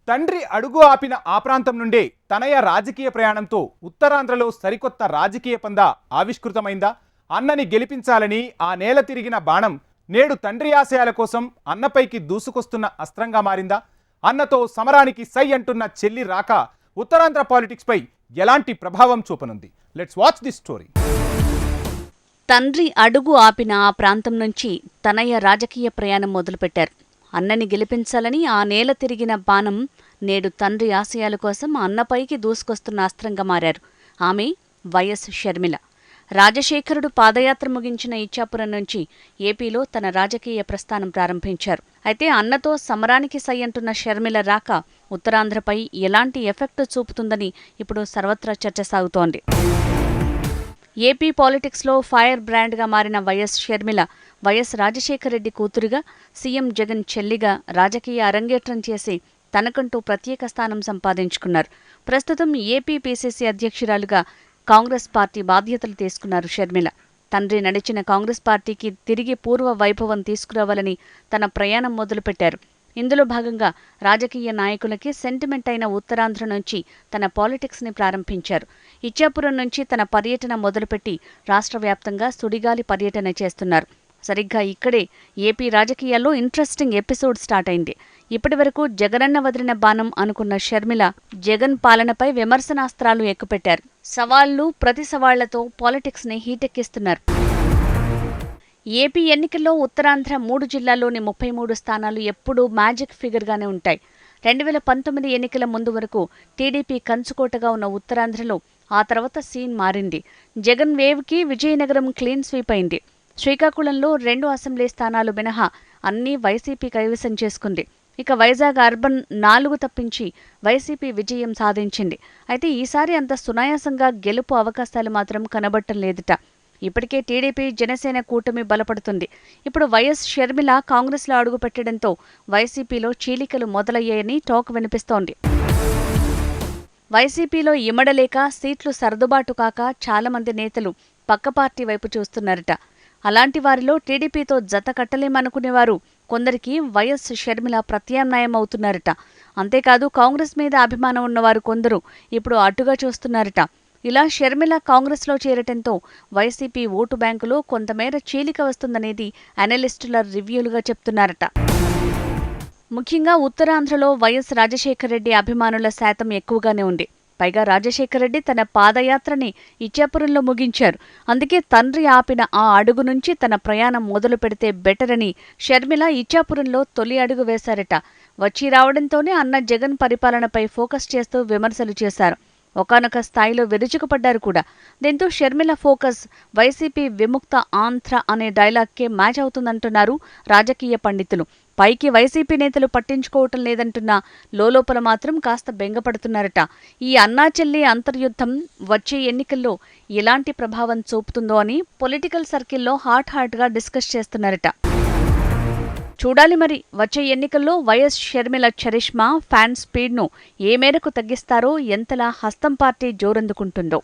తండ్రి అడుగు ఆపిన ఆ ప్రాంతం నుండే తనయ రాజకీయ ప్రయాణంతో ఉత్తరాంధ్రలో సరికొత్త రాజకీయ పంద ఆవిష్కృతమైందా? అన్నని గెలిపించాలని ఆ నేల తిరిగిన బాణం నేడు తండ్రి ఆశయాల కోసం అన్నపైకి దూసుకొస్తున్న అస్త్రంగా మారిందా? అన్నతో సమరానికి సై అంటున్న చెల్లి రాక ఉత్తరాంధ్ర పాలిటిక్స్ పై ఎలాంటి ప్రభావం చూపనుంది? Let's watch this story. తండ్రి అడుగు ఆపిన ఆ ప్రాంతం నుంచి తనయ్య రాజకీయ ప్రయాణం మొదలుపెట్టారు. అన్నని గెలిపించాలని ఆ నేల తిరిగిన బాణం నేడు తండ్రి ఆశయాల కోసం అన్నపైకి దూసుకొస్తున్న అస్త్రంగా మారారు. ఆమె వైఎస్ షర్మిల. రాజశేఖరుడు పాదయాత్ర ముగించిన ఇచ్చాపురం నుంచి ఏపీలో తన రాజకీయ ప్రస్థానం ప్రారంభించారు. అయితే అన్నతో సమరానికి సై అంటున్న షర్మిల రాక ఉత్తరాంధ్రపై ఎలాంటి ఎఫెక్ట్ చూపుతుందని ఇప్పుడు సర్వత్రా చర్చ సాగుతోంది. ఏపీ పాలిటిక్స్లో ఫైర్ బ్రాండ్గా మారిన వైఎస్ షర్మిల వైఎస్ రాజశేఖరరెడ్డి కూతురుగా, సీఎం జగన్ చెల్లిగా రాజకీయ అరంగేట్రం చేసి తనకంటూ ప్రత్యేక స్థానం సంపాదించుకున్నారు. ప్రస్తుతం ఏపీ పీసీసీ అధ్యక్షురాలుగా కాంగ్రెస్ పార్టీ బాధ్యతలు తీసుకున్నారు షర్మిల. తండ్రి నడిచిన కాంగ్రెస్ పార్టీకి తిరిగి పూర్వ వైభవం తీసుకురావాలని తన ప్రయాణం మొదలుపెట్టారు. ఇందులో భాగంగా రాజకీయ నాయకులకి సెంటిమెంట్ అయిన ఉత్తరాంధ్ర నుంచి తన పాలిటిక్స్ని ప్రారంభించారు. ఇచ్చాపురం నుంచి తన పర్యటన మొదలుపెట్టి రాష్ట్ర వ్యాప్తంగా సుడిగాలి పర్యటన చేస్తున్నారు. సరిగ్గా ఇక్కడే ఏపీ రాజకీయాల్లో ఇంట్రెస్టింగ్ ఎపిసోడ్ స్టార్ట్ అయింది. ఇప్పటివరకు జగనన్న వదిలిన బాణం అనుకున్న షర్మిల జగన్ పాలనపై విమర్శనాస్త్రాలు ఎక్కుపెట్టారు. సవాళ్లు ప్రతి సవాళ్లతో పాలిటిక్స్ని హీటెక్కిస్తున్నారు. ఏపీ ఎన్నికల్లో ఉత్తరాంధ్ర 3 జిల్లాల్లోని 33 స్థానాలు ఎప్పుడూ మ్యాజిక్ ఫిగర్గానే ఉంటాయి. 2019 ఎన్నికల ముందు వరకు టీడీపీ కంచుకోటగా ఉన్న ఉత్తరాంధ్రలో ఆ తర్వాత సీన్ మారింది. జగన్ వేవ్కి విజయనగరం క్లీన్ స్వీప్ అయింది. శ్రీకాకుళంలో 2 అసెంబ్లీ స్థానాలు మినహా అన్నీ వైసీపీ కైవసం చేసుకుంది. ఇక వైజాగ్ అర్బన్ 4 తప్పించి వైసీపీ విజయం సాధించింది. అయితే ఈసారి అంత సునాయాసంగా గెలుపు అవకాశాలు మాత్రం కనబడటం లేదుట. ఇప్పటికే టీడీపీ జనసేన కూటమి బలపడుతుంది. ఇప్పుడు వైఎస్ షర్మిల కాంగ్రెస్లో అడుగుపెట్టడంతో వైసీపీలో చీలికలు మొదలయ్యాయని టాక్ వినిపిస్తోంది. వైసీపీలో ఇమడలేక సీట్లు సర్దుబాటు కాక చాలామంది నేతలు పక్క పార్టీ వైపు చూస్తున్నారట. అలాంటి వారిలో టీడీపీతో జత కట్టలేమనుకునేవారు కొందరికి వైఎస్ షర్మిల ప్రత్యామ్నాయం అవుతున్నారట. అంతేకాదు కాంగ్రెస్ మీద అభిమానం ఉన్నవారు కొందరు ఇప్పుడు అటుగా చూస్తున్నారట. ఇలా షర్మిల కాంగ్రెస్లో చేరటంతో వైసీపీ ఓటు బ్యాంకులో కొంతమేర చీలిక వస్తుందనేది అనలిస్టుల రివ్యూలుగా చెప్తున్నారట. ముఖ్యంగా ఉత్తరాంధ్రలో వైఎస్ రాజశేఖరరెడ్డి అభిమానుల శాతం ఎక్కువగానే ఉంది. పైగా రాజశేఖరరెడ్డి తన పాదయాత్రని ఇచ్చాపురంలో ముగించారు. అందుకే తండ్రి ఆపిన ఆ అడుగు నుంచి తన ప్రయాణం మొదలు పెడితే బెటర్ అని షర్మిల ఇచ్చాపురంలో తొలి అడుగు వేశారట. వచ్చి రావడంతోనే అన్న జగన్ పరిపాలనపై ఫోకస్ చేస్తూ విమర్శలు చేశారు. ఒకానొక స్థాయిలో విరుచుకుపడ్డారు కూడా. దీంతో షర్మిల ఫోకస్ వైసీపీ విముక్త ఆంధ్ర అనే డైలాగ్కే మ్యాచ్ అవుతుందంటున్నారు రాజకీయ పండితులు. పైకి వైసీపీ నేతలు పట్టించుకోవటం లేదంటున్నా లోలోపల మాత్రం కాస్త బెంగపడుతున్నారట. ఈ అన్నా చెల్లి అంతర్యుద్ధం వచ్చే ఎన్నికల్లో ఎలాంటి ప్రభావం చూపుతుందో అని పొలిటికల్ సర్కిల్లో హాట్గా డిస్కస్ చేస్తున్నారట. చూడాలి మరి వచ్చే ఎన్నికల్లో వైఎస్ షర్మిల చరిష్మా, ఫ్యాన్ స్పీడ్ను ఏ మేరకు తగ్గిస్తారో, ఎంతలా హస్తం పార్టీ జోరందుకుంటుందో.